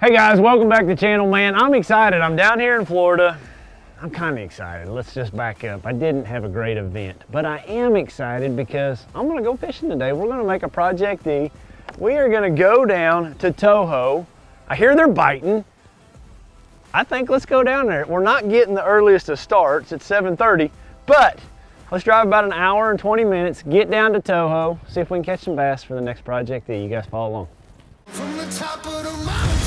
Hey guys, welcome back to the channel, man. I'm excited. I'm down here in Florida. I'm kind of excited. Let's just back up. I didn't have a great event, but I am excited because I'm gonna go fishing today. We're gonna make a Project D. We are gonna go down to Toho. I hear they're biting. I think let's go down there. We're not getting the earliest of starts at 7:30, but let's drive about an hour and 20 minutes, get down to Toho, see if we can catch some bass for the next Project D. You guys follow along. From the top of the mountain.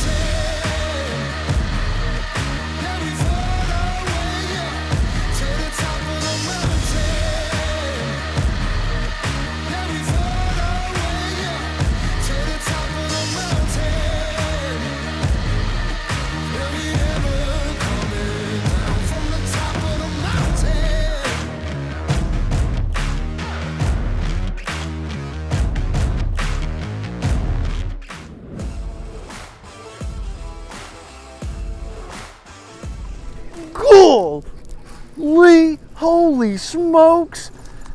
Golly, holy smokes,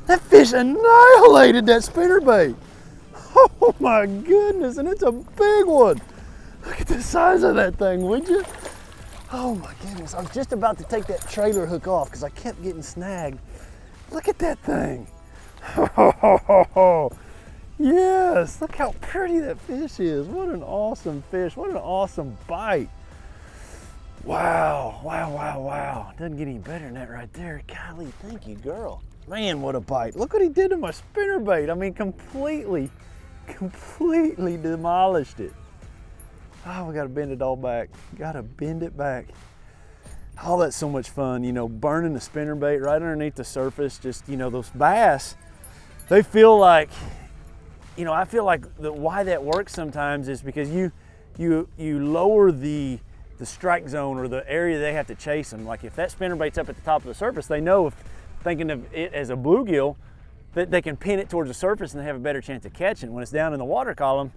that fish annihilated that spinnerbait. Oh my goodness, and it's a big one. Look at the size of that thing, would you? Oh my goodness, I was just about to take that trailer hook off because I kept getting snagged. Look at that thing. Oh, yes, look how pretty that fish is. What an awesome fish, what an awesome bite. Wow, wow, wow, wow. Doesn't get any better than that right there. Golly, thank you, girl. Man, what a bite. Look what he did to my spinnerbait. I mean, completely demolished it. Oh, we gotta bend it all back. Gotta bend it back. Oh, that's so much fun, you know, burning the spinnerbait right underneath the surface. Just, you know, those bass, they feel like, you know, I feel like why that works sometimes is because you lower the strike zone or the area they have to chase them. Like if that spinnerbait's up at the top of the surface, they know, if thinking of it as a bluegill, that they can pin it towards the surface and they have a better chance of catching. When it's down in the water column,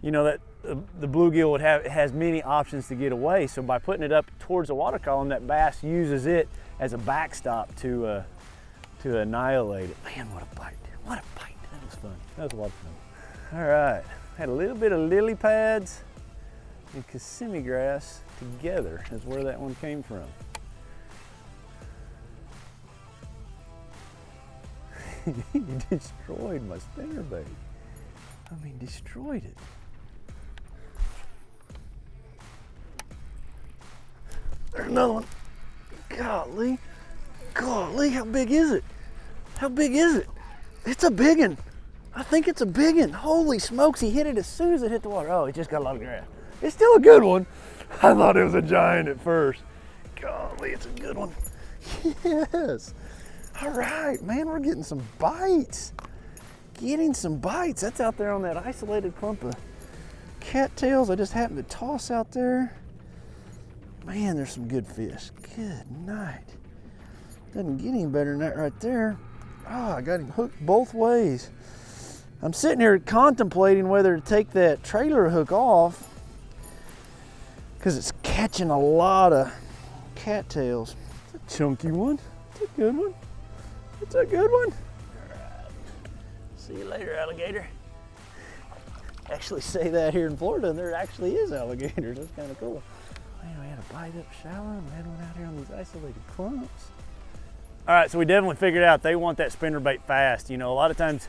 you know that the bluegill has many options to get away. So by putting it up towards the water column, that bass uses it as a backstop to annihilate it. Man, what a bite! What a bite! That was fun. That was a lot of fun. All right, had a little bit of lily pads and Kissimmee grass together is where that one came from. He destroyed my spinnerbait. I mean, destroyed it. There's another one. Golly, golly, how big is it? How big is it? It's a big one. I think it's a big one. Holy smokes, he hit it as soon as it hit the water. Oh, it just got a lot of grass. It's still a good one. I thought it was a giant at first. Golly, it's a good one. Yes. All right, man, we're getting some bites. Getting some bites. That's out there on that isolated clump of cattails I just happened to toss out there. Man, there's some good fish. Good night. Doesn't get any better than that right there. Oh, I got him hooked both ways. I'm sitting here contemplating whether to take that trailer hook off because it's catching a lot of cattails. It's a chunky one. It's a good one. It's a good one. All right. See you later, alligator. Actually say that here in Florida, and there actually is alligators. That's kind of cool. Man, we had a bite up shallow, and we had one out here on these isolated clumps. All right, so we definitely figured out they want that spinnerbait fast. You know, a lot of times,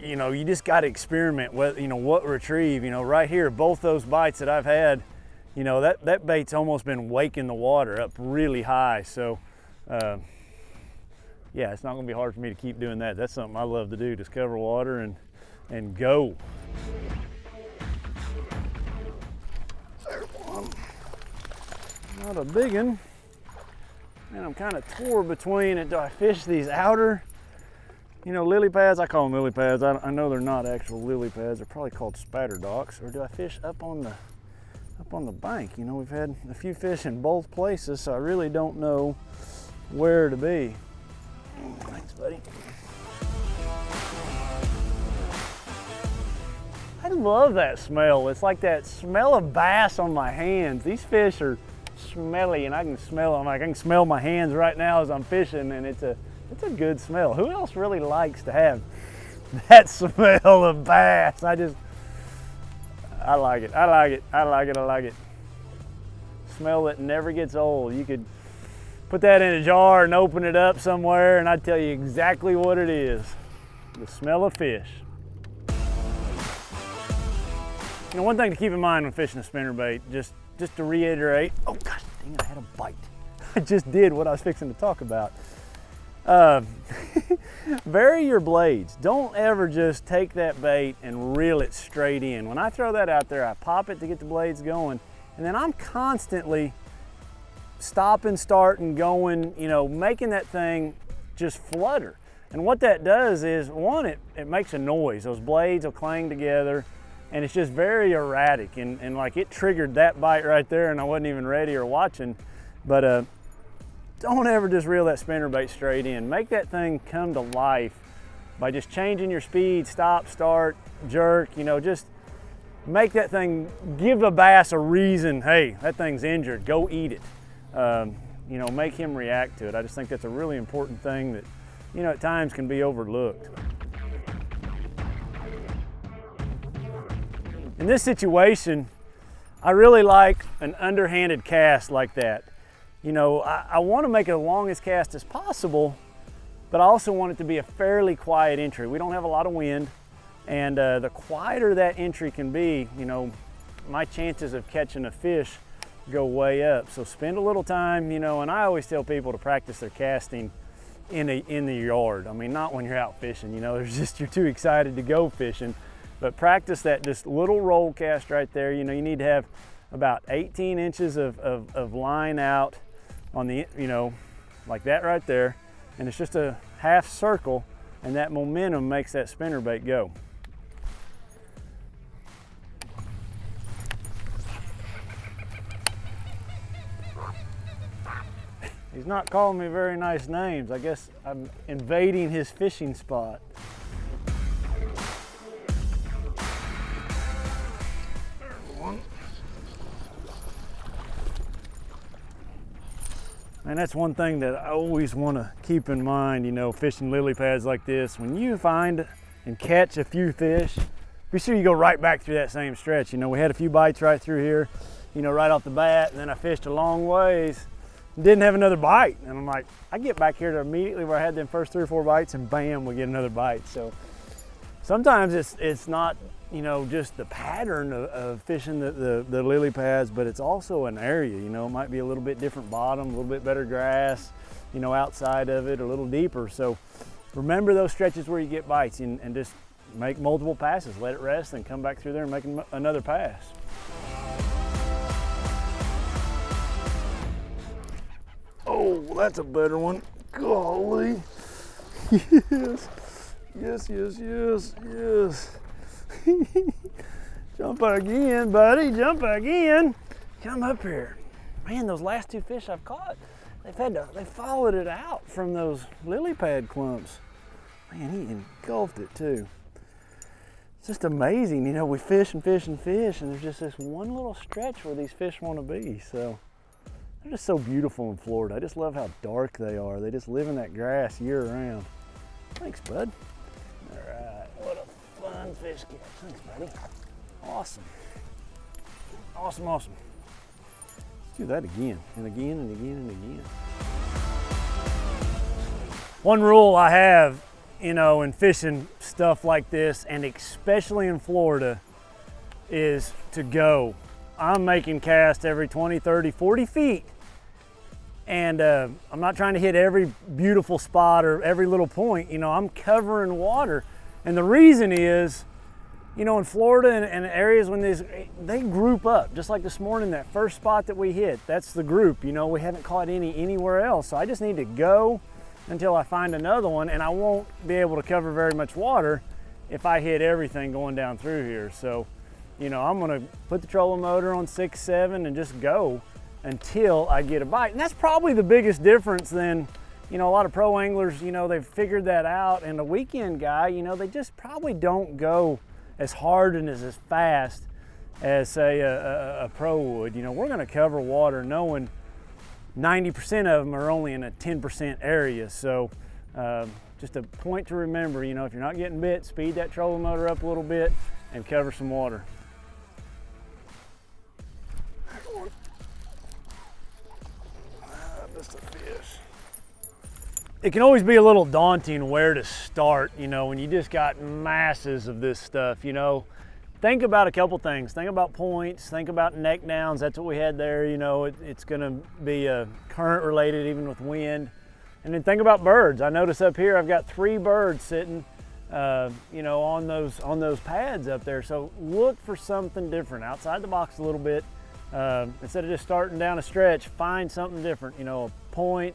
you know, you just got to experiment with, you know, what retrieve. You know, right here, both those bites that I've had, you know, that bait's almost been waking the water up really high. So, yeah, it's not going to be hard for me to keep doing that. That's something I love to do, just cover water and go. There's one. Not a big one. And I'm kind of torn between it. Do I fish these outer, you know, lily pads? I call them lily pads. I know they're not actual lily pads. They're probably called Spatterdocks. Or do I fish up on the bank? You know, we've had a few fish in both places, so I really don't know where to be. Thanks, buddy. I love that smell. It's like that smell of bass on my hands. These fish are smelly, and I can smell them. I can smell my hands right now as I'm fishing, and it's a good smell. Who else really likes to have that smell of bass? I like it, I like it, I like it, I like it. Smell that never gets old. You could put that in a jar and open it up somewhere and I'd tell you exactly what it is. The smell of fish. You know, one thing to keep in mind when fishing a spinnerbait, just to reiterate, oh gosh, dang, I had a bite. I just did what I was fixing to talk about. Vary your blades. Don't ever just take that bait and reel it straight in. When I throw that out there, I pop it to get the blades going, and then I'm constantly stopping, starting, going, you know, making that thing just flutter. And what that does is, one, it makes a noise. Those blades will clang together, and it's just very erratic. And like it triggered that bite right there, and I wasn't even ready or watching. But don't ever just reel that spinnerbait straight in. Make that thing come to life by just changing your speed, stop, start, jerk, you know, just make that thing, give the bass a reason, hey, that thing's injured, go eat it. You know, make him react to it. I just think that's a really important thing that, you know, at times can be overlooked. In this situation, I really like an underhanded cast like that. You know, I want to make it the longest cast as possible, but I also want it to be a fairly quiet entry. We don't have a lot of wind, and the quieter that entry can be, you know, my chances of catching a fish go way up. So spend a little time, you know, and I always tell people to practice their casting in the yard. I mean, not when you're out fishing, you know, there's just, you're too excited to go fishing, but practice that just little roll cast right there. You know, you need to have about 18 inches of line out on the, you know, like that right there, and it's just a half circle, and that momentum makes that spinnerbait go. He's not calling me very nice names. I guess I'm invading his fishing spot. And that's one thing that I always want to keep in mind, you know, fishing lily pads like this. When you find and catch a few fish, be sure you go right back through that same stretch. You know, we had a few bites right through here, you know, right off the bat, and then I fished a long ways and didn't have another bite. And I'm like, I get back here to immediately where I had them first 3 or 4 bites, and bam, we get another bite. So sometimes it's not, you know, just the pattern of fishing the lily pads, but it's also an area. You know, it might be a little bit different bottom, a little bit better grass, you know, outside of it, a little deeper. So remember those stretches where you get bites, and just make multiple passes, let it rest, and come back through there and make another pass. Oh, that's a better one. Golly. Yes, yes, yes, yes, yes. Jump again, buddy, jump again. Come up here. Man, those last 2 fish I've caught, they followed it out from those lily pad clumps. Man, he engulfed it too. It's just amazing, you know, we fish and fish and fish, and there's just this one little stretch where these fish want to be. So they're just so beautiful in Florida. I just love how dark they are. They just live in that grass year round. Thanks, bud. All right, what a fun fish catch. Thanks, buddy. Awesome. Awesome, awesome. Let's do that again, and again, and again, and again. One rule I have, you know, in fishing stuff like this, and especially in Florida, is to go. I'm making casts every 20, 30, 40 feet. And I'm not trying to hit every beautiful spot or every little point. You know, I'm covering water. And the reason is, you know, in Florida and areas when they group up. Just like this morning, that first spot that we hit, that's the group. You know, we haven't caught anywhere else. So I just need to go until I find another one, and I won't be able to cover very much water if I hit everything going down through here. So, you know, I'm gonna put the trolling motor on 6, 7 and just go until I get a bite. And that's probably the biggest difference than, you know, a lot of pro anglers, you know, they've figured that out. And a weekend guy, you know, they just probably don't go as hard and as fast as, say, a pro would. You know, we're gonna cover water knowing 90% of them are only in a 10% area. So just a point to remember, you know, if you're not getting bit, speed that trolling motor up a little bit and cover some water. it can always be a little daunting where to start, you know, when you just got masses of this stuff, you know. Think about a couple things. Think about points, think about neck downs. That's what we had there, you know. It's gonna be current related even with wind. And then think about birds. I notice up here I've got 3 birds sitting, you know, on those pads up there. So look for something different, outside the box a little bit. Instead of just starting down a stretch, find something different, you know, a point,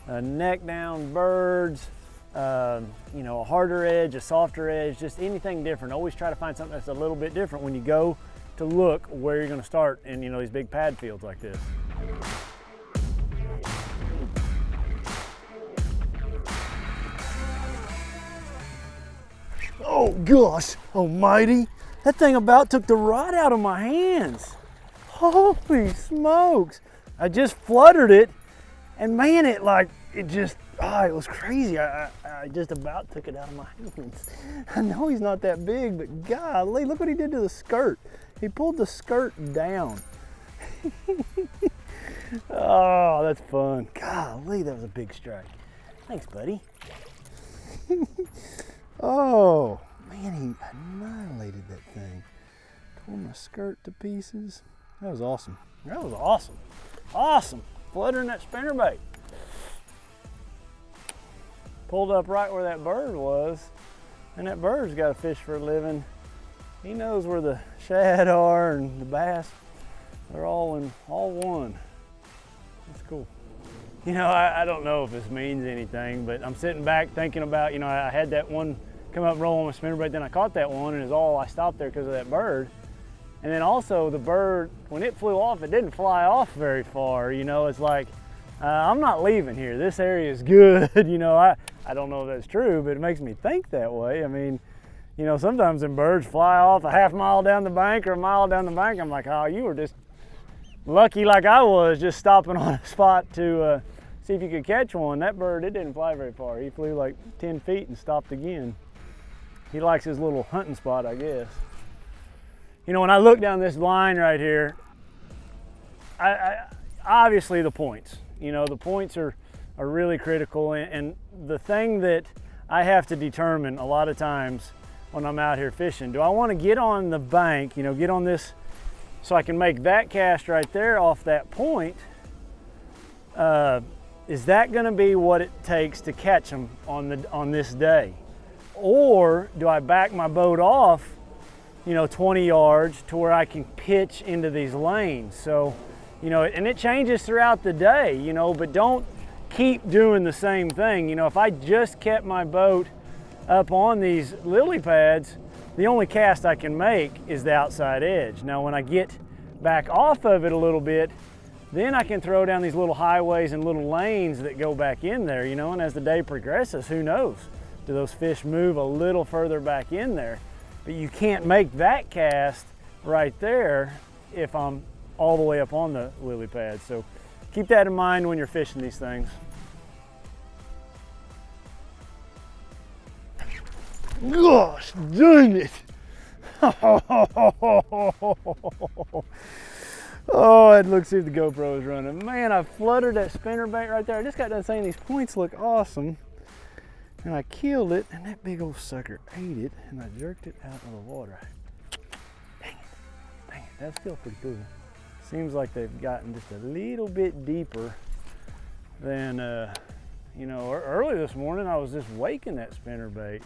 a neck down, birds, you know, a harder edge, a softer edge, just anything different. Always try to find something that's a little bit different when you go to look where you're going to start in, you know, these big pad fields like this. Oh gosh almighty, that thing about took the rod out of my hands. Holy smokes. I just fluttered it, and man, it was crazy. I just about took it out of my hands. I know he's not that big, but golly, look what he did to the skirt. He pulled the skirt down. Oh, that's fun. Golly, that was a big strike. Thanks, buddy. Oh, man, he annihilated that thing. Tore my skirt to pieces. That was awesome. That was awesome. Awesome. Fluttering that spinnerbait. Pulled up right where that bird was, and that bird's got to fish for a living. He knows where the shad are and the bass. They're all one. That's cool. You know, I don't know if this means anything, but I'm sitting back thinking about, you know, I had that one come up rolling my spinnerbait, then I caught that one, and I stopped there because of that bird. And then also the bird, when it flew off, it didn't fly off very far. You know, it's like, I'm not leaving here. This area is good. You know, I don't know if that's true, but it makes me think that way. I mean, you know, sometimes them birds fly off a half mile down the bank or a mile down the bank. I'm like, oh, you were just lucky like I was, just stopping on a spot to see if you could catch one. That bird, it didn't fly very far. He flew like 10 feet and stopped again. He likes his little hunting spot, I guess. You know, when I look down this line right here, I obviously the points. You know, the points are really critical, and the thing that I have to determine a lot of times when I'm out here fishing, do I want to get on the bank, you know, get on this so I can make that cast right there off that point? Is that going to be what it takes to catch them on this day? Or do I back my boat off, you know, 20 yards to where I can pitch into these lanes? So, you know, and it changes throughout the day, you know, but don't keep doing the same thing. You know, if I just kept my boat up on these lily pads, the only cast I can make is the outside edge. Now, when I get back off of it a little bit, then I can throw down these little highways and little lanes that go back in there, you know, and as the day progresses, who knows? Do those fish move a little further back in there? But you can't make that cast right there if I'm all the way up on the lily pad. So keep that in mind when you're fishing these things. Gosh dang it. Oh, I'd look see if the GoPro is running. Man, I fluttered that spinnerbait right there. I just got done saying these points look awesome. And I killed it, and that big old sucker ate it, and I jerked it out of the water. Dang it, that's still pretty cool. Seems like they've gotten just a little bit deeper than, you know, early this morning I was just waking that spinnerbait.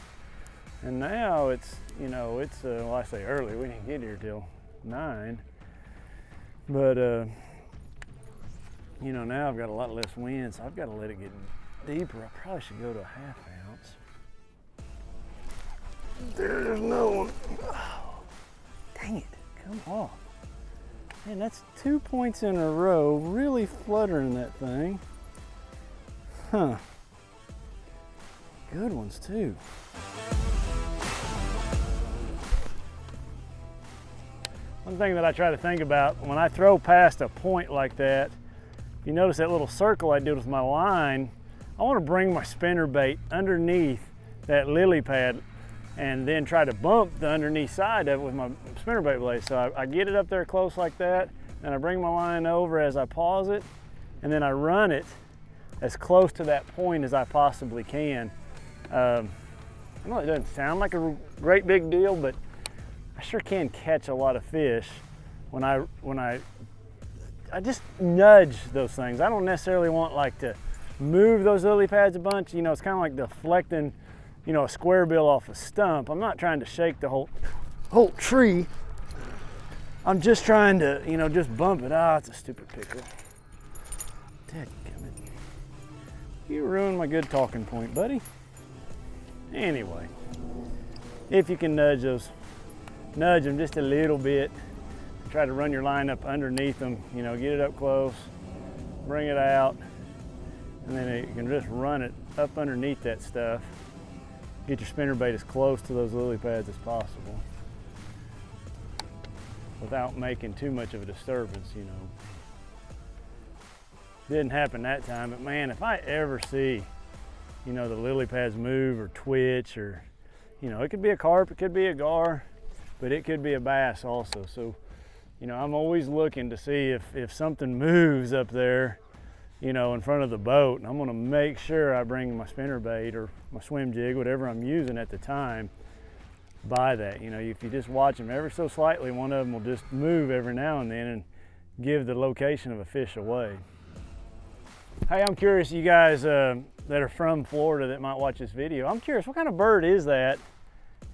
And now it's, you know, it's, well, I say early, we didn't get here till 9. But, you know, now I've got a lot less wind, so I've got to let it get deeper. I probably should go to a 1/2 ounce. There's no one. Oh, dang it, come on. Man, that's 2 points in a row, really fluttering that thing. Huh. Good ones too. One thing that I try to think about when I throw past a point like that, you notice that little circle I did with my line, I want to bring my spinnerbait underneath that lily pad and then try to bump the underneath side of it with my spinnerbait blade. So I get it up there close like that, and I bring my line over as I pause it, and then I run it as close to that point as I possibly can. I know it doesn't sound like a great big deal, but I sure can catch a lot of fish when I just nudge those things. I don't necessarily want like to move those lily pads a bunch. You know, it's kind of like deflecting, you know, a square bill off a stump. I'm not trying to shake the whole tree. I'm just trying to, you know, just bump it. Ah, it's a stupid pickle. Dadgummit. You ruined my good talking point, buddy. Anyway, if you can nudge them just a little bit. Try to run your line up underneath them, you know, get it up close, bring it out, and then you can just run it up underneath that stuff. Get your spinnerbait as close to those lily pads as possible without making too much of a disturbance, you know. Didn't happen that time, but man, if I ever see, you know, the lily pads move or twitch, or, you know, it could be a carp, it could be a gar, but it could be a bass also. So, you know, I'm always looking to see if something moves up there, you know, in front of the boat, and I'm gonna make sure I bring my spinnerbait or my swim jig, whatever I'm using at the time, by that. You know, if you just watch them ever so slightly, one of them will just move every now and then and give the location of a fish away. Hey, I'm curious, you guys that are from Florida that might watch this video, I'm curious, what kind of bird is that?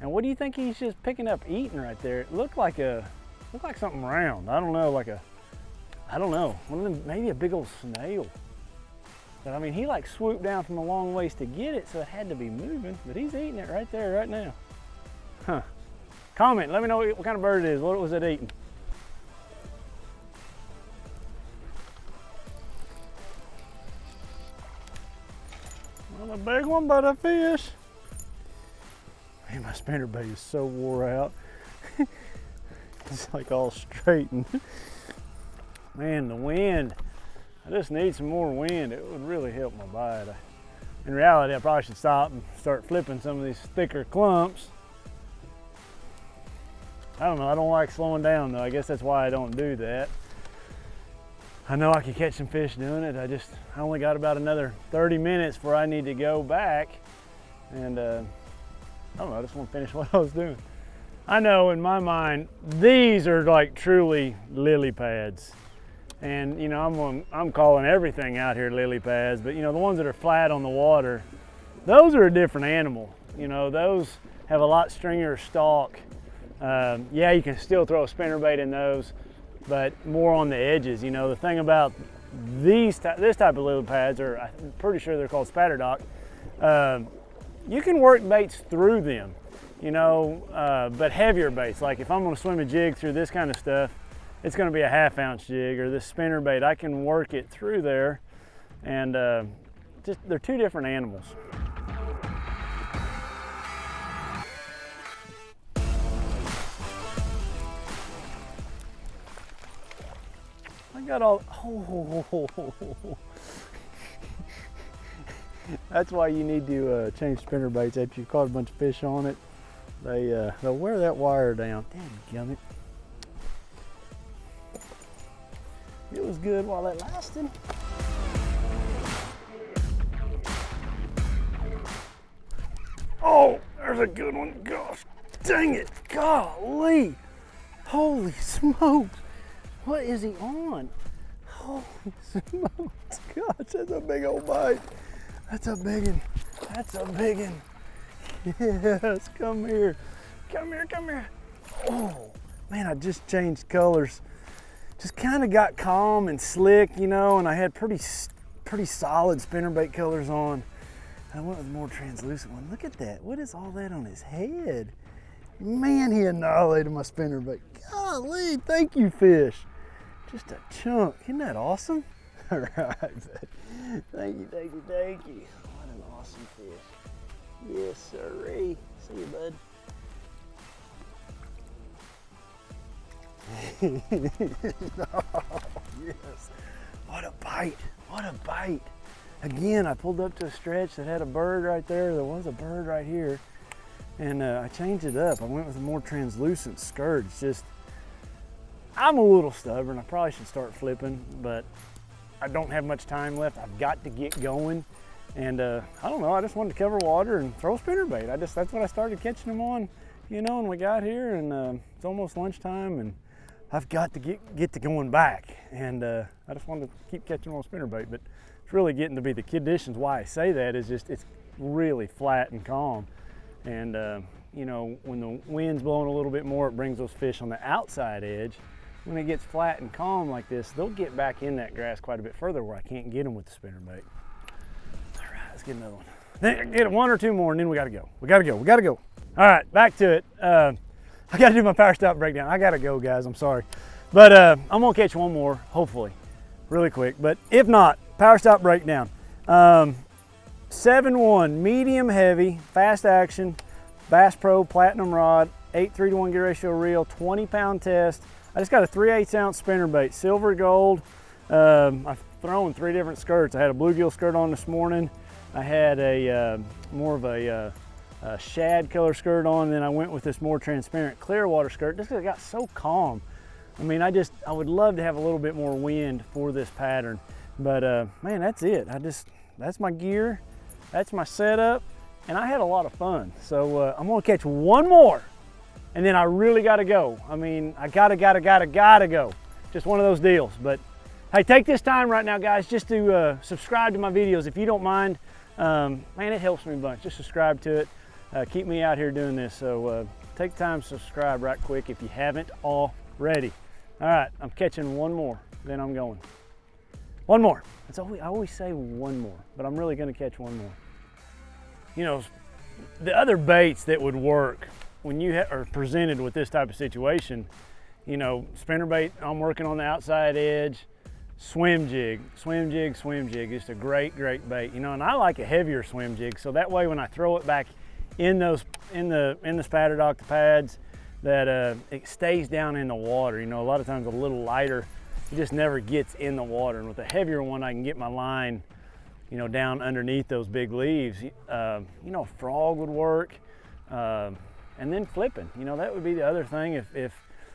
And what do you think he's just picking up eating right there? It looked like something round. I don't know, I don't know. One of them, maybe a big old snail. But I mean, he like swooped down from a long ways to get it, so it had to be moving, but he's eating it right there, right now. Huh. Comment, let me know what kind of bird it is. What was it eating? Well, a big one, but a fish. Man, my spinnerbait is so wore out. It's like all straightened. Man, the wind. I just need some more wind. It would really help my bite. In reality, I probably should stop and start flipping some of these thicker clumps. I don't know, I don't like slowing down though. I guess that's why I don't do that. I know I could catch some fish doing it. I only got about another 30 minutes before I need to go back. And I don't know, I just want to finish what I was doing. I know in my mind, these are like truly lily pads. And you know, I'm calling everything out here lily pads, but you know, the ones that are flat on the water, those are a different animal. You know, those have a lot stringier stalk. Yeah, you can still throw a spinnerbait in those, but more on the edges. You know, the thing about this type of lily pads, or I'm pretty sure they're called Spatterdock, you can work baits through them, you know, but heavier baits. Like if I'm gonna swim a jig through this kind of stuff, it's gonna be a 1/2 ounce jig, or this spinnerbait, I can work it through there, and just they're two different animals. I got all, That's why you need to change spinnerbaits after you caught a bunch of fish on it. They'll wear that wire down. Dadgummit. It was good while it lasted. Oh, there's a good one. Gosh, dang it. Golly. Holy smokes. What is he on? Holy smokes. Gosh, that's a big old bite. That's a big one. That's a big one. Yes, come here. Come here, come here. Oh, man, I just changed colors. Just kind of got calm and slick, you know, and I had pretty solid spinnerbait colors on. I went with a more translucent one. Look at that. What is all that on his head? Man, he annihilated my spinnerbait. Golly, thank you, fish. Just a chunk. Isn't that awesome? All right, thank you, thank you, thank you. What an awesome fish. Yes, sirree. See you, bud. Oh, yes. What a bite. What a bite. Again, I pulled up to a stretch that had a bird right there. There was a bird right here. And I changed it up. I went with a more translucent skirt. It's just, I'm a little stubborn. I probably should start flipping, but I don't have much time left. I've got to get going. And I don't know, I just wanted to cover water and throw spinnerbait. That's what I started catching them on, you know, and we got here and it's almost lunchtime and I've got to get to going back. And I just wanted to keep catching on spinnerbait, but it's really getting to be the conditions. Why I say that is just, it's really flat and calm. And you know, when the wind's blowing a little bit more, it brings those fish on the outside edge. When it gets flat and calm like this, they'll get back in that grass quite a bit further where I can't get them with the spinnerbait. All right, let's get another one. Then get one or two more and then we gotta go. We gotta go. All right, back to it. I gotta do my power stop breakdown. I gotta go, guys, I'm sorry. But I'm gonna catch one more, hopefully, really quick. But if not, power stop breakdown. 7-1, medium heavy, fast action, Bass Pro Platinum rod, 8:3-to-1 gear ratio reel, 20-pound test. I just got a 3/8 ounce spinnerbait, silver gold. I've thrown 3 different skirts. I had a bluegill skirt on this morning. I had a more of a shad color skirt on, and then I went with this more transparent clear water skirt just because it got so calm. I mean, I would love to have a little bit more wind for this pattern, but man, that's it. That's my gear, that's my setup, and I had a lot of fun. So I'm gonna catch one more, and then I really gotta go. I mean, I gotta go. Just one of those deals. But hey, take this time right now, guys, just to subscribe to my videos if you don't mind. Man, it helps me a bunch. Just subscribe to it. Keep me out here doing this. So take time to subscribe right quick if you haven't already. All right, I'm catching one more, then I'm going. One more. I always say one more, but I'm really gonna catch one more. You know, the other baits that would work when you are presented with this type of situation, you know, spinnerbait, I'm working on the outside edge, swim jig, just a great bait, you know, and I like a heavier swim jig, so that way when I throw it back in the Spatterdock, the pads, that it stays down in the water. You know, a lot of times a little lighter, it just never gets in the water, and with a heavier one, I can get my line, you know, down underneath those big leaves. You know, a frog would work, and then flipping. You know, that would be the other thing. If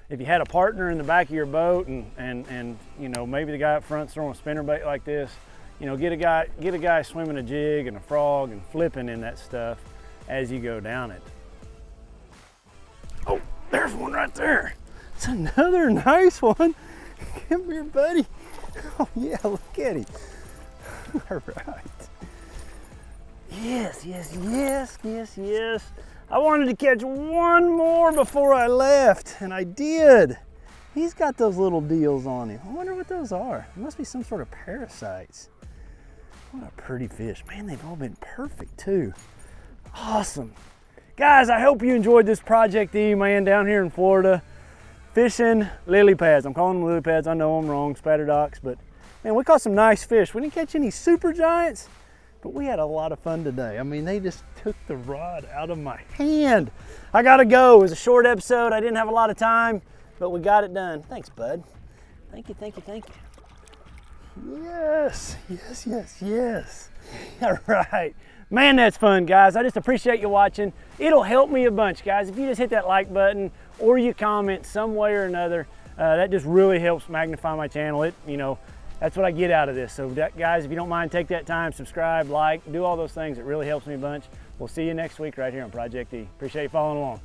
you had a partner in the back of your boat, and you know, maybe the guy up front's throwing a spinnerbait like this, you know, get a guy swimming a jig and a frog and flipping in that stuff as you go down it. Oh, there's one right there. It's another nice one. Come here, buddy. Oh yeah, look at him. All right. Yes. I wanted to catch one more before I left, and I did. He's got those little deals on him. I wonder what those are. It must be some sort of parasites. What a pretty fish. Man, they've all been perfect too. Awesome. Guys, I hope you enjoyed this Project E, man, down here in Florida. Fishing lily pads. I'm calling them lily pads. I know I'm wrong, Spatterdocks, but man, we caught some nice fish. We didn't catch any super giants, but we had a lot of fun today. I mean, they just took the rod out of my hand. I gotta go. It was a short episode. I didn't have a lot of time, but we got it done. Thanks, bud. Thank you. Yes. All right. Man, that's fun, guys. I just appreciate you watching. It'll help me a bunch, guys. If you just hit that like button or you comment some way or another, that just really helps magnify my channel. You know, that's what I get out of this. So guys, if you don't mind, take that time, subscribe, like, do all those things. It really helps me a bunch. We'll see you next week right here on Project E. Appreciate you following along.